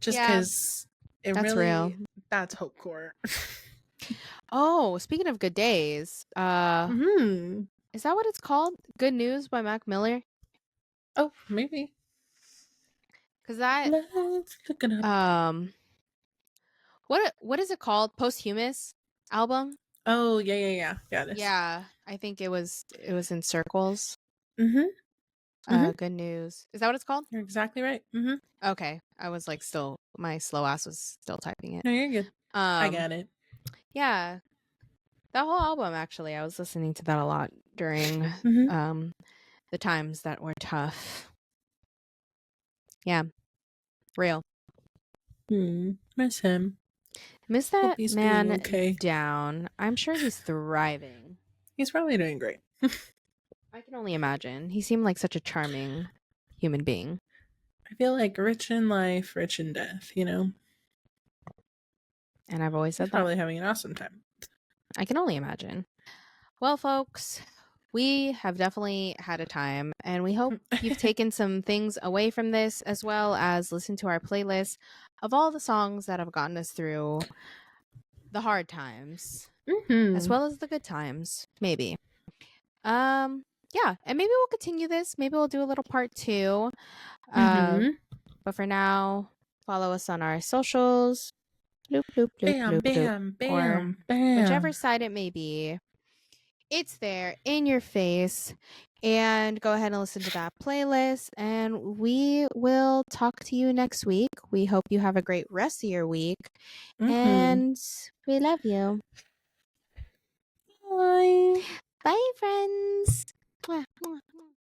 Just Yeah, because it that's real. really, that's hopecore. Oh, speaking of good days, Hmm. is that what it's called? Good News by Mac Miller? Oh, maybe. Cause that Let's look it up. what is it called? Posthumous album? Oh, yeah. Yeah, it is. Yeah, I think it was in circles. Mm-hmm. Mm-hmm. Good News. Is that what it's called? You're exactly right. Mm-hmm. Okay. I was like still my slow ass was still typing it. No, you're good. I Um got it. yeah, that whole album actually. I was listening to that a lot during Mm-hmm. the times that were tough. Yeah, real. Miss him. Miss Hope that he's doing man okay. down. I'm sure he's thriving. He's probably doing great. I can only imagine. He seemed like such a charming human being. I feel like rich in life, rich in death, you know? And I've always He's said that. probably having an awesome time. I can only imagine. Well, folks, we have definitely had a time, and we hope you've taken some things away from this, as well as listened to our playlist of all the songs that have gotten us through the hard times, as Mm-hmm. well as the good times, maybe. Yeah, and maybe we'll continue this. Maybe we'll do a little part two. Uh, Mm-hmm. but for now, follow us on our socials, bloop bloop bloop Bam, bloop bloop, bam, or bam, whichever bam. side it may be. It's there in your face. And go ahead and listen to that playlist. And we will talk to you next week. We hope you have a great rest of your week. Mm-hmm. And we love you. Bye. Bye, friends. Mwah, mwah.